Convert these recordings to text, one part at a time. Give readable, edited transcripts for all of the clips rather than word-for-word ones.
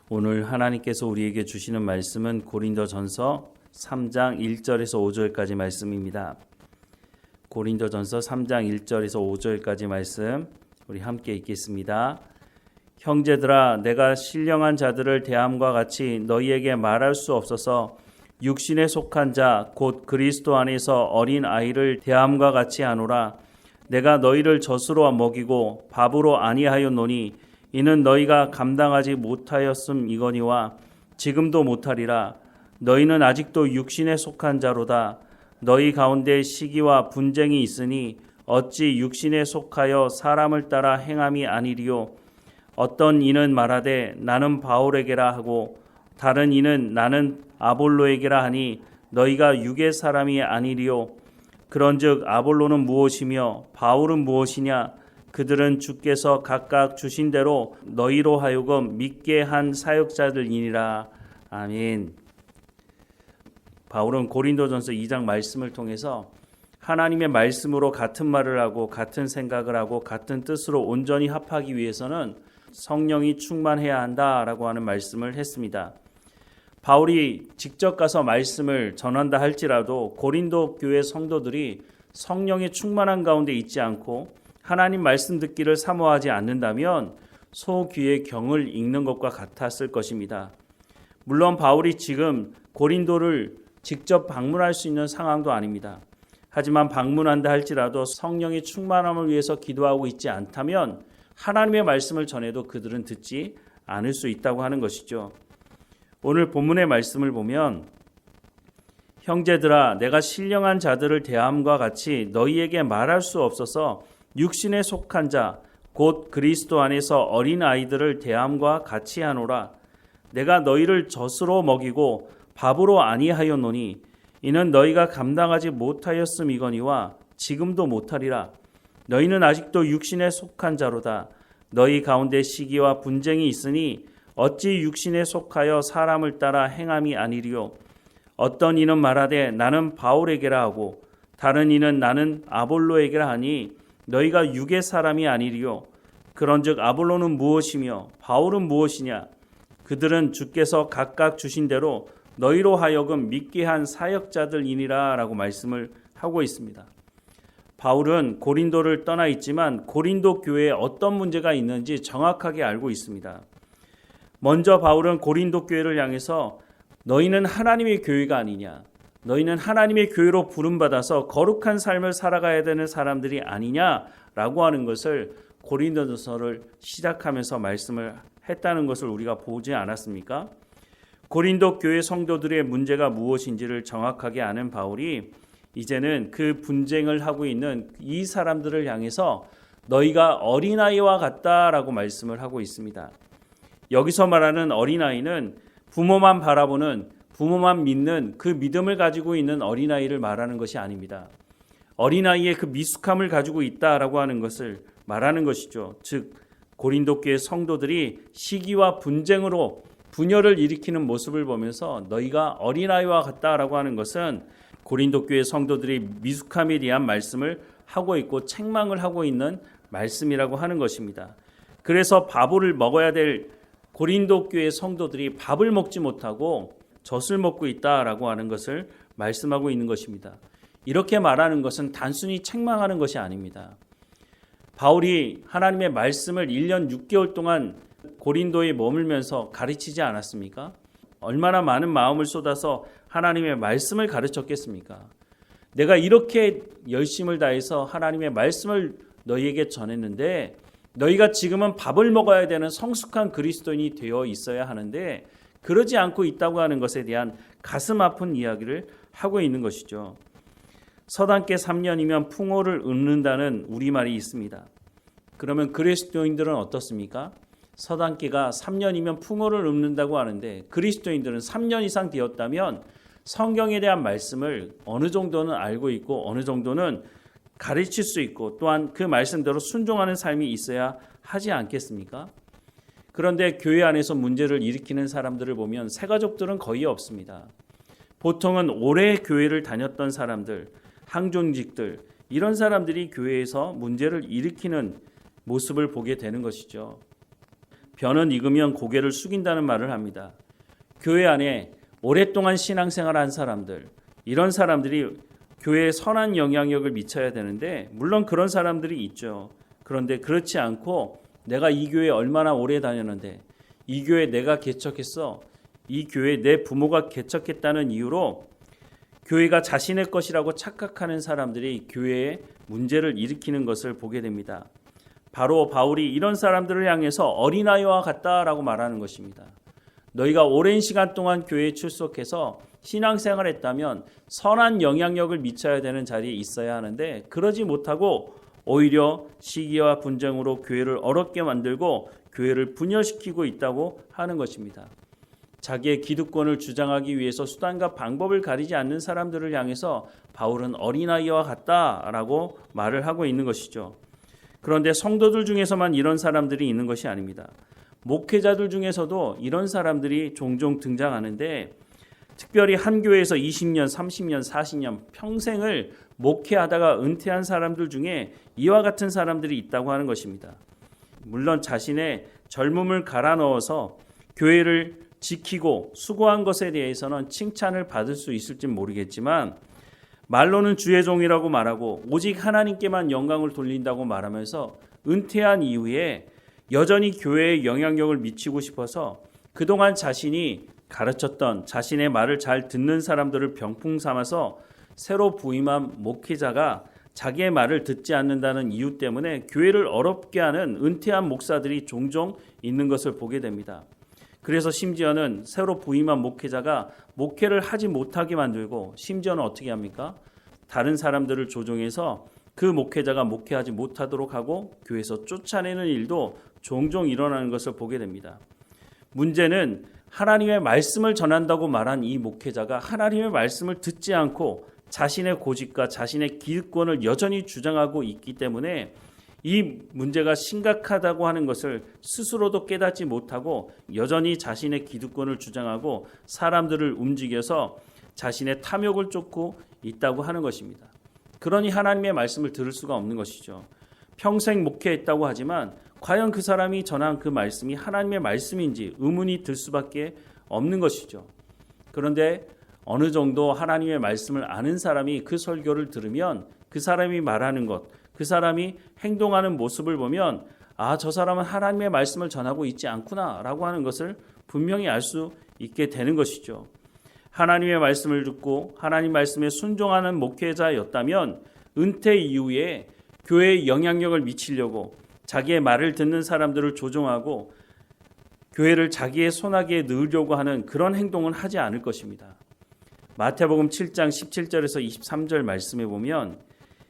오늘 하나님께서 우리에게 주시는 말씀은 고린도전서 3장 1절에서 5절까지 말씀입니다. 고린도전서 3장 1절에서 5절까지 말씀 우리 함께 읽겠습니다. 형제들아, 내가 신령한 자들을 대함과 같이 너희에게 말할 수 없어서 육신에 속한 자 곧 그리스도 안에서 어린 아이를 대함과 같이 하노라. 내가 너희를 젖으로 먹이고 밥으로 아니하였노니 이는 너희가 감당하지 못하였음이거니와 지금도 못하리라. 너희는 아직도 육신에 속한 자로다. 너희 가운데 시기와 분쟁이 있으니 어찌 육신에 속하여 사람을 따라 행함이 아니리요. 어떤 이는 말하되 나는 바울에게라 하고 다른 이는 나는 아볼로에게라 하니 너희가 육의 사람이 아니리요. 그런즉 아볼로는 무엇이며 바울은 무엇이냐? 그들은 주께서 각각 주신 대로 너희로 하여금 믿게 한 사역자들이니라. 아멘. 바울은 고린도전서 2장 말씀을 통해서 하나님의 말씀으로 같은 말을 하고 같은 생각을 하고 같은 뜻으로 온전히 합하기 위해서는 성령이 충만해야 한다라고 하는 말씀을 했습니다. 바울이 직접 가서 말씀을 전한다 할지라도 고린도 교회 성도들이 성령의 충만한 가운데 있지 않고 하나님 말씀 듣기를 사모하지 않는다면 소귀의 경을 읽는 것과 같았을 것입니다. 물론 바울이 지금 고린도를 직접 방문할 수 있는 상황도 아닙니다. 하지만 방문한다 할지라도 성령의 충만함을 위해서 기도하고 있지 않다면 하나님의 말씀을 전해도 그들은 듣지 않을 수 있다고 하는 것이죠. 오늘 본문의 말씀을 보면 형제들아, 내가 신령한 자들을 대함과 같이 너희에게 말할 수 없어서 육신에 속한 자 곧 그리스도 안에서 어린 아이들을 대함과 같이 하노라. 내가 너희를 젖으로 먹이고 밥으로 아니하였노니 이는 너희가 감당하지 못하였음이거니와 지금도 못하리라. 너희는 아직도 육신에 속한 자로다. 너희 가운데 시기와 분쟁이 있으니 어찌 육신에 속하여 사람을 따라 행함이 아니리요. 어떤 이는 말하되 나는 바울에게라 하고 다른 이는 나는 아볼로에게라 하니 너희가 육의 사람이 아니리요. 그런즉 아볼로는 무엇이며 바울은 무엇이냐? 그들은 주께서 각각 주신 대로 너희로 하여금 믿게 한 사역자들이니라 라고 말씀을 하고 있습니다. 바울은 고린도를 떠나 있지만 고린도 교회에 어떤 문제가 있는지 정확하게 알고 있습니다. 먼저 바울은 고린도 교회를 향해서 너희는 하나님의 교회가 아니냐, 너희는 하나님의 교회로 부름받아서 거룩한 삶을 살아가야 되는 사람들이 아니냐라고 하는 것을 고린도전서를 시작하면서 말씀을 했다는 것을 우리가 보지 않았습니까? 고린도 교회 성도들의 문제가 무엇인지를 정확하게 아는 바울이 이제는 그 분쟁을 하고 있는 이 사람들을 향해서 너희가 어린아이와 같다라고 말씀을 하고 있습니다. 여기서 말하는 어린아이는 부모만 바라보는, 부모만 믿는 그 믿음을 가지고 있는 어린아이를 말하는 것이 아닙니다. 어린아이의 그 미숙함을 가지고 있다라고 하는 것을 말하는 것이죠. 즉 고린도 교회 성도들이 시기와 분쟁으로 분열을 일으키는 모습을 보면서 너희가 어린아이와 같다라고 하는 것은 고린도 교회 성도들이 미숙함에 대한 말씀을 하고 있고 책망을 하고 있는 말씀이라고 하는 것입니다. 그래서 밥을 먹어야 될 고린도 교회 성도들이 밥을 먹지 못하고 젖을 먹고 있다라고 하는 것을 말씀하고 있는 것입니다. 이렇게 말하는 것은 단순히 책망하는 것이 아닙니다. 바울이 하나님의 말씀을 1년 6개월 동안 고린도에 머물면서 가르치지 않았습니까? 얼마나 많은 마음을 쏟아서 하나님의 말씀을 가르쳤겠습니까? 내가 이렇게 열심을 다해서 하나님의 말씀을 너희에게 전했는데 너희가 지금은 밥을 먹어야 되는 성숙한 그리스도인이 되어 있어야 하는데 그러지 않고 있다고 하는 것에 대한 가슴 아픈 이야기를 하고 있는 것이죠. 서당계 3년이면 풍호를 읊는다는 우리말이 있습니다. 그러면 그리스도인들은 어떻습니까? 서당계가 3년이면 풍호를 읊는다고 하는데 그리스도인들은 3년 이상 되었다면 성경에 대한 말씀을 어느 정도는 알고 있고 어느 정도는 가르칠 수 있고 또한 그 말씀대로 순종하는 삶이 있어야 하지 않겠습니까? 그런데 교회 안에서 문제를 일으키는 사람들을 보면 새가족들은 거의 없습니다. 보통은 오래 교회를 다녔던 사람들, 항존직들, 이런 사람들이 교회에서 문제를 일으키는 모습을 보게 되는 것이죠. 변은 익으면 고개를 숙인다는 말을 합니다. 교회 안에 오랫동안 신앙생활한 사람들, 이런 사람들이 교회에 선한 영향력을 미쳐야 되는데 물론 그런 사람들이 있죠. 그런데 그렇지 않고 내가 이 교회에 얼마나 오래 다녔는데 이 교회 내가 개척했어. 이 교회 내 부모가 개척했다는 이유로 교회가 자신의 것이라고 착각하는 사람들이 교회에 문제를 일으키는 것을 보게 됩니다. 바로 바울이 이런 사람들을 향해서 어린아이와 같다라고 말하는 것입니다. 너희가 오랜 시간 동안 교회에 출석해서 신앙생활을 했다면 선한 영향력을 미쳐야 되는 자리에 있어야 하는데 그러지 못하고 오히려 시기와 분쟁으로 교회를 어렵게 만들고 교회를 분열시키고 있다고 하는 것입니다. 자기의 기득권을 주장하기 위해서 수단과 방법을 가리지 않는 사람들을 향해서 바울은 어린아이와 같다라고 말을 하고 있는 것이죠. 그런데 성도들 중에서만 이런 사람들이 있는 것이 아닙니다. 목회자들 중에서도 이런 사람들이 종종 등장하는데 특별히 한 교회에서 20년, 30년, 40년 평생을 목회하다가 은퇴한 사람들 중에 이와 같은 사람들이 있다고 하는 것입니다. 물론 자신의 젊음을 갈아 넣어서 교회를 지키고 수고한 것에 대해서는 칭찬을 받을 수 있을지 모르겠지만 말로는 주의 종이라고 말하고 오직 하나님께만 영광을 돌린다고 말하면서 은퇴한 이후에 여전히 교회에 영향력을 미치고 싶어서 그동안 자신이 가르쳤던 자신의 말을 잘 듣는 사람들을 병풍 삼아서 새로 부임한 목회자가 자기의 말을 듣지 않는다는 이유 때문에 교회를 어렵게 하는 은퇴한 목사들이 종종 있는 것을 보게 됩니다. 그래서 심지어는 새로 부임한 목회자가 목회를 하지 못하게 만들고 심지어는 어떻게 합니까? 다른 사람들을 조종해서 그 목회자가 목회하지 못하도록 하고 교회에서 쫓아내는 일도 종종 일어나는 것을 보게 됩니다. 문제는 하나님의 말씀을 전한다고 말한 이 목회자가 하나님의 말씀을 듣지 않고 자신의 고집과 자신의 기득권을 여전히 주장하고 있기 때문에 이 문제가 심각하다고 하는 것을 스스로도 깨닫지 못하고 여전히 자신의 기득권을 주장하고 사람들을 움직여서 자신의 탐욕을 쫓고 있다고 하는 것입니다. 그러니 하나님의 말씀을 들을 수가 없는 것이죠. 평생 목회했다고 하지만 과연 그 사람이 전한 그 말씀이 하나님의 말씀인지 의문이 들 수밖에 없는 것이죠. 그런데 어느 정도 하나님의 말씀을 아는 사람이 그 설교를 들으면 그 사람이 말하는 것, 그 사람이 행동하는 모습을 보면 저 사람은 하나님의 말씀을 전하고 있지 않구나 라고 하는 것을 분명히 알 수 있게 되는 것이죠. 하나님의 말씀을 듣고 하나님 말씀에 순종하는 목회자였다면 은퇴 이후에 교회에 영향력을 미치려고 자기의 말을 듣는 사람들을 조종하고 교회를 자기의 손아귀에 넣으려고 하는 그런 행동은 하지 않을 것입니다. 마태복음 7장 17절에서 23절 말씀에 보면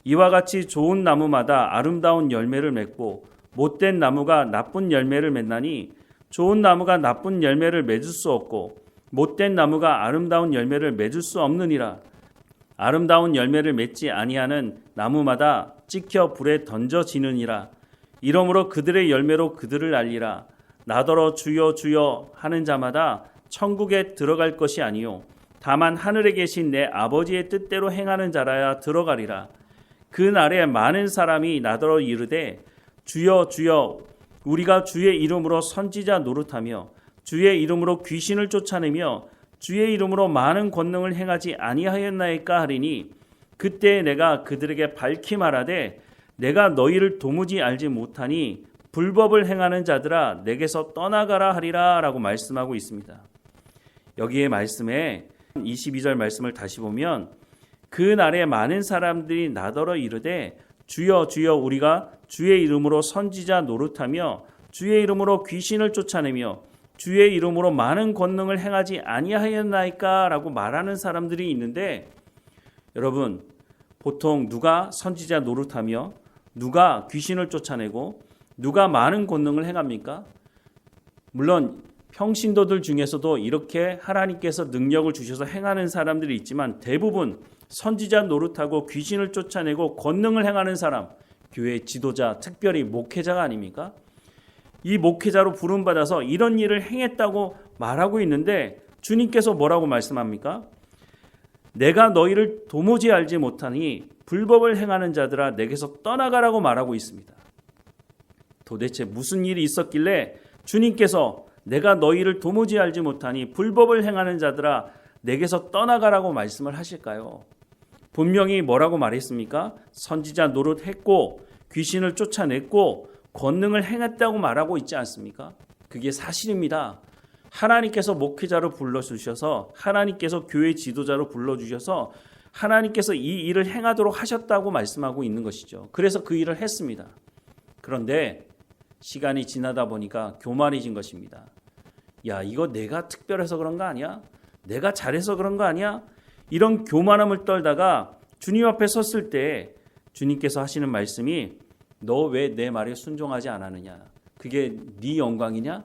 이와 같이 좋은 나무마다 아름다운 열매를 맺고 못된 나무가 나쁜 열매를 맺나니 좋은 나무가 나쁜 열매를 맺을 수 없고 못된 나무가 아름다운 열매를 맺을 수 없느니라. 아름다운 열매를 맺지 아니하는 나무마다 찍혀 불에 던져지느니라. 이러므로 그들의 열매로 그들을 알리라. 나더러 주여 주여 하는 자마다 천국에 들어갈 것이 아니요 다만 하늘에 계신 내 아버지의 뜻대로 행하는 자라야 들어가리라. 그 날에 많은 사람이 나더러 이르되 주여 주여 우리가 주의 이름으로 선지자 노릇하며 주의 이름으로 귀신을 쫓아내며 주의 이름으로 많은 권능을 행하지 아니하였나이까 하리니 그때 내가 그들에게 밝히 말하되 내가 너희를 도무지 알지 못하니 불법을 행하는 자들아 내게서 떠나가라 하리라 라고 말씀하고 있습니다. 여기에 말씀에 22절 말씀을 다시 보면 그 날에 많은 사람들이 나더러 이르되 주여 주여 우리가 주의 이름으로 선지자 노릇하며 주의 이름으로 귀신을 쫓아내며 주의 이름으로 많은 권능을 행하지 아니하였나이까 라고 말하는 사람들이 있는데 여러분 보통 누가 선지자 노릇하며 누가 귀신을 쫓아내고 누가 많은 권능을 행합니까? 물론 평신도들 중에서도 이렇게 하나님께서 능력을 주셔서 행하는 사람들이 있지만 대부분 선지자 노릇하고 귀신을 쫓아내고 권능을 행하는 사람, 교회 지도자, 특별히 목회자가 아닙니까? 이 목회자로 부름받아서 이런 일을 행했다고 말하고 있는데 주님께서 뭐라고 말씀합니까? 내가 너희를 도무지 알지 못하니 불법을 행하는 자들아 내게서 떠나가라고 말하고 있습니다. 도대체 무슨 일이 있었길래 주님께서 내가 너희를 도무지 알지 못하니 불법을 행하는 자들아 내게서 떠나가라고 말씀을 하실까요? 분명히 뭐라고 말했습니까? 선지자 노릇했고 귀신을 쫓아냈고 권능을 행했다고 말하고 있지 않습니까? 그게 사실입니다. 하나님께서 목회자로 불러주셔서 하나님께서 교회 지도자로 불러주셔서 하나님께서 이 일을 행하도록 하셨다고 말씀하고 있는 것이죠. 그래서 그 일을 했습니다. 그런데 시간이 지나다 보니까 교만해진 것입니다. 야, 이거 내가 특별해서 그런 거 아니야? 내가 잘해서 그런 거 아니야? 이런 교만함을 떨다가 주님 앞에 섰을 때 주님께서 하시는 말씀이 너 왜 내 말에 순종하지 않았느냐? 그게 네 영광이냐?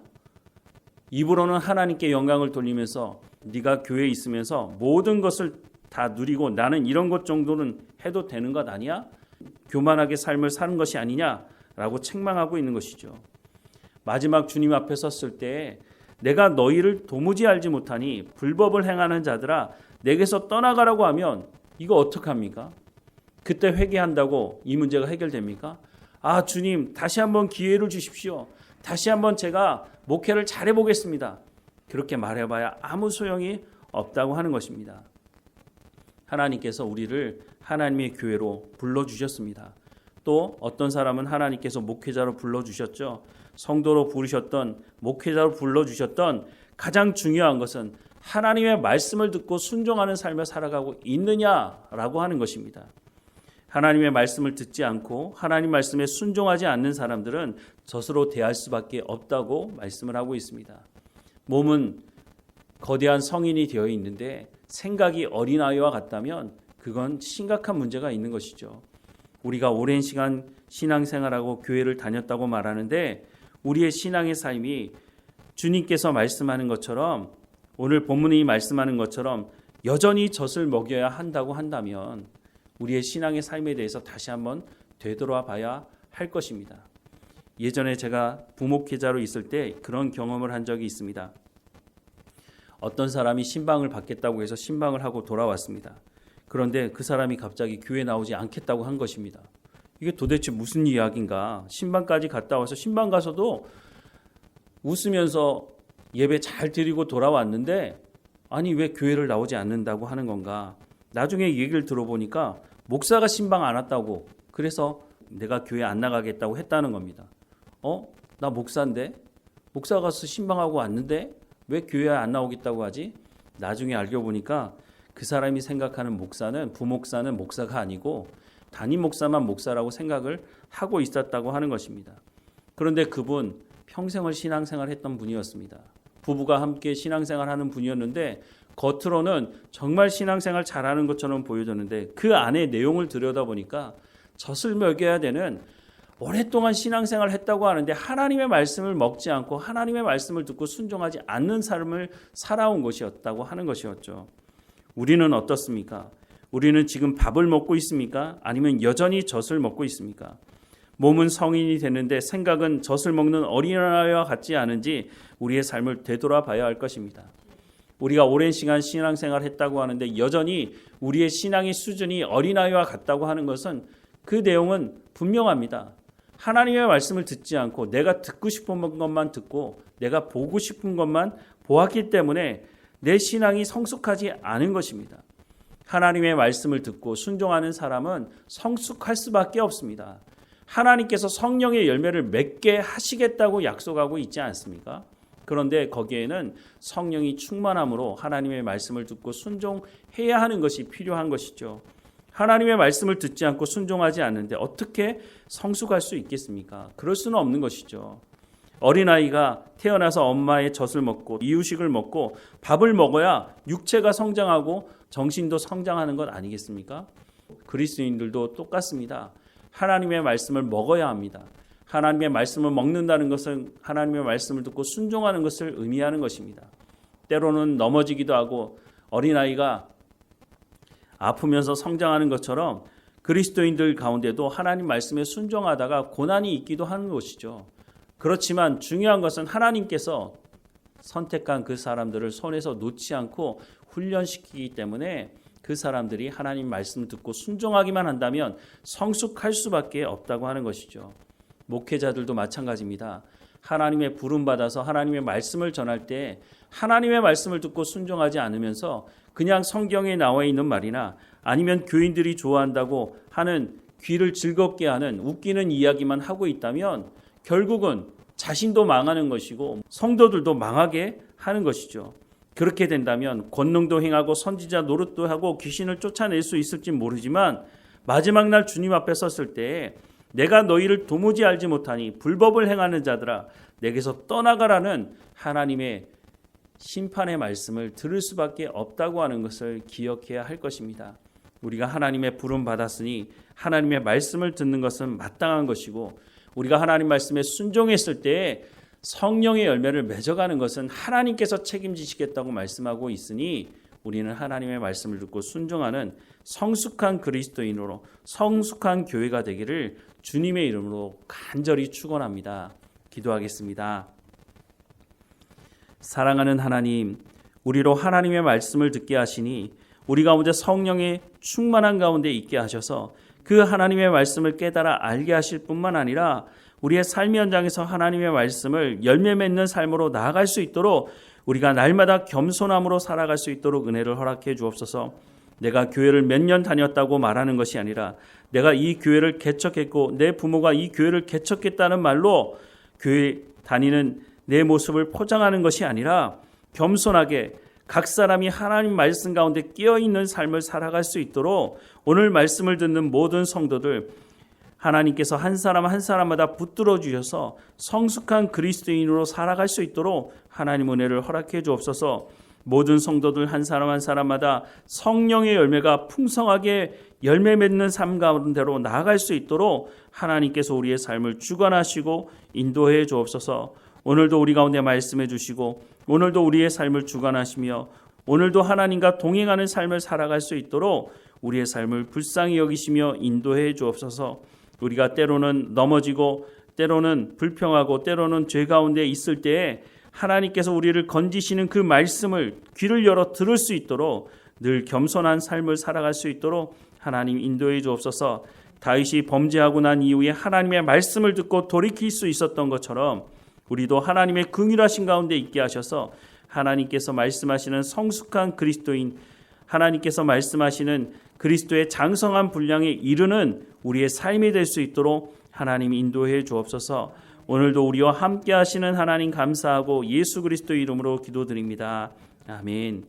입으로는 하나님께 영광을 돌리면서 네가 교회에 있으면서 모든 것을 다 누리고 나는 이런 것 정도는 해도 되는 것 아니야? 교만하게 삶을 사는 것이 아니냐라고 책망하고 있는 것이죠. 마지막 주님 앞에 섰을 때 내가 너희를 도무지 알지 못하니 불법을 행하는 자들아 내게서 떠나가라고 하면 이거 어떡합니까? 그때 회개한다고 이 문제가 해결됩니까? 아, 주님 다시 한번 기회를 주십시오. 다시 한번 제가 목회를 잘해보겠습니다. 그렇게 말해봐야 아무 소용이 없다고 하는 것입니다. 하나님께서 우리를 하나님의 교회로 불러주셨습니다. 또 어떤 사람은 하나님께서 목회자로 불러주셨죠. 성도로 부르셨던 목회자로 불러주셨던 가장 중요한 것은 하나님의 말씀을 듣고 순종하는 삶을 살아가고 있느냐라고 하는 것입니다. 하나님의 말씀을 듣지 않고 하나님 말씀에 순종하지 않는 사람들은 젖으로 대할 수밖에 없다고 말씀을 하고 있습니다. 몸은 거대한 성인이 되어 있는데 생각이 어린아이와 같다면 그건 심각한 문제가 있는 것이죠. 우리가 오랜 시간 신앙생활하고 교회를 다녔다고 말하는데 우리의 신앙의 삶이 주님께서 말씀하는 것처럼 오늘 본문이 말씀하는 것처럼 여전히 젖을 먹여야 한다고 한다면 우리의 신앙의 삶에 대해서 다시 한번 되돌아 봐야 할 것입니다. 예전에 제가 부목회자로 있을 때 그런 경험을 한 적이 있습니다. 어떤 사람이 신방을 받겠다고 해서 신방을 하고 돌아왔습니다. 그런데 그 사람이 갑자기 교회에 나오지 않겠다고 한 것입니다. 이게 도대체 무슨 이야기인가? 신방까지 갔다 와서 신방 가서도 웃으면서 예배 잘 드리고 돌아왔는데 아니 왜 교회를 나오지 않는다고 하는 건가? 나중에 얘기를 들어보니까 목사가 신방 안 왔다고 그래서 내가 교회 안 나가겠다고 했다는 겁니다. 나 목사인데 목사 가서 신방하고 왔는데 왜 교회에 안 나오겠다고 하지? 나중에 알고 보니까 그 사람이 생각하는 목사는 부목사는 목사가 아니고 담임 목사만 목사라고 생각을 하고 있었다고 하는 것입니다. 그런데 그분 평생을 신앙생활 했던 분이었습니다. 부부가 함께 신앙생활 하는 분이었는데 겉으로는 정말 신앙생활 잘하는 것처럼 보여졌는데 그 안에 내용을 들여다보니까 젖을 먹여야 되는 오랫동안 신앙생활을 했다고 하는데 하나님의 말씀을 먹지 않고 하나님의 말씀을 듣고 순종하지 않는 삶을 살아온 것이었다고 하는 것이었죠. 우리는 어떻습니까? 우리는 지금 밥을 먹고 있습니까? 아니면 여전히 젖을 먹고 있습니까? 몸은 성인이 되는데 생각은 젖을 먹는 어린아이와 같지 않은지 우리의 삶을 되돌아봐야 할 것입니다. 우리가 오랜 시간 신앙생활을 했다고 하는데 여전히 우리의 신앙의 수준이 어린아이와 같다고 하는 것은 그 내용은 분명합니다. 하나님의 말씀을 듣지 않고 내가 듣고 싶은 것만 듣고 내가 보고 싶은 것만 보았기 때문에 내 신앙이 성숙하지 않은 것입니다. 하나님의 말씀을 듣고 순종하는 사람은 성숙할 수밖에 없습니다. 하나님께서 성령의 열매를 맺게 하시겠다고 약속하고 있지 않습니까? 그런데 거기에는 성령이 충만함으로 하나님의 말씀을 듣고 순종해야 하는 것이 필요한 것이죠. 하나님의 말씀을 듣지 않고 순종하지 않는데 어떻게 성숙할 수 있겠습니까? 그럴 수는 없는 것이죠. 어린아이가 태어나서 엄마의 젖을 먹고 이유식을 먹고 밥을 먹어야 육체가 성장하고 정신도 성장하는 것 아니겠습니까? 그리스도인들도 똑같습니다. 하나님의 말씀을 먹어야 합니다. 하나님의 말씀을 먹는다는 것은 하나님의 말씀을 듣고 순종하는 것을 의미하는 것입니다. 때로는 넘어지기도 하고 어린아이가 아프면서 성장하는 것처럼 그리스도인들 가운데도 하나님 말씀에 순종하다가 고난이 있기도 하는 것이죠. 그렇지만 중요한 것은 하나님께서 선택한 그 사람들을 손에서 놓지 않고 훈련시키기 때문에 그 사람들이 하나님 말씀을 듣고 순종하기만 한다면 성숙할 수밖에 없다고 하는 것이죠. 목회자들도 마찬가지입니다. 하나님의 부름받아서 하나님의 말씀을 전할 때 하나님의 말씀을 듣고 순종하지 않으면서 그냥 성경에 나와 있는 말이나 아니면 교인들이 좋아한다고 하는 귀를 즐겁게 하는 웃기는 이야기만 하고 있다면 결국은 자신도 망하는 것이고 성도들도 망하게 하는 것이죠. 그렇게 된다면 권능도 행하고 선지자 노릇도 하고 귀신을 쫓아낼 수 있을지 모르지만 마지막 날 주님 앞에 섰을 때 내가 너희를 도무지 알지 못하니 불법을 행하는 자들아 내게서 떠나가라는 하나님의 심판의 말씀을 들을 수밖에 없다고 하는 것을 기억해야 할 것입니다. 우리가 하나님의 부름 받았으니 하나님의 말씀을 듣는 것은 마땅한 것이고 우리가 하나님 말씀에 순종했을 때 성령의 열매를 맺어가는 것은 하나님께서 책임지시겠다고 말씀하고 있으니 우리는 하나님의 말씀을 듣고 순종하는 성숙한 그리스도인으로 성숙한 교회가 되기를 주님의 이름으로 간절히 축원합니다. 기도하겠습니다. 사랑하는 하나님, 우리로 하나님의 말씀을 듣게 하시니 우리 가운데 성령의 충만한 가운데 있게 하셔서 그 하나님의 말씀을 깨달아 알게 하실 뿐만 아니라 우리의 삶의 현장에서 하나님의 말씀을 열매 맺는 삶으로 나아갈 수 있도록 우리가 날마다 겸손함으로 살아갈 수 있도록 은혜를 허락해 주옵소서. 내가 교회를 몇 년 다녔다고 말하는 것이 아니라 내가 이 교회를 개척했고 내 부모가 이 교회를 개척했다는 말로 교회 다니는 내 모습을 포장하는 것이 아니라 겸손하게 각 사람이 하나님 말씀 가운데 끼어있는 삶을 살아갈 수 있도록 오늘 말씀을 듣는 모든 성도들 하나님께서 한 사람 한 사람마다 붙들어 주셔서 성숙한 그리스도인으로 살아갈 수 있도록 하나님 은혜를 허락해 주옵소서. 모든 성도들 한 사람 한 사람마다 성령의 열매가 풍성하게 열매 맺는 삶 가운데로 나아갈 수 있도록 하나님께서 우리의 삶을 주관하시고 인도해 주옵소서. 오늘도 우리 가운데 말씀해 주시고 오늘도 우리의 삶을 주관하시며 오늘도 하나님과 동행하는 삶을 살아갈 수 있도록 우리의 삶을 불쌍히 여기시며 인도해 주옵소서. 우리가 때로는 넘어지고 때로는 불평하고 때로는 죄 가운데 있을 때에 하나님께서 우리를 건지시는 그 말씀을 귀를 열어 들을 수 있도록 늘 겸손한 삶을 살아갈 수 있도록 하나님 인도해 주옵소서. 다윗이 범죄하고 난 이후에 하나님의 말씀을 듣고 돌이킬 수 있었던 것처럼 우리도 하나님의 긍휼하신 가운데 있게 하셔서 하나님께서 말씀하시는 성숙한 그리스도인, 하나님께서 말씀하시는 그리스도의 장성한 분량에 이르는 우리의 삶이 될 수 있도록 하나님 인도해 주옵소서. 오늘도 우리와 함께 하시는 하나님 감사하고 예수 그리스도 이름으로 기도드립니다. 아멘.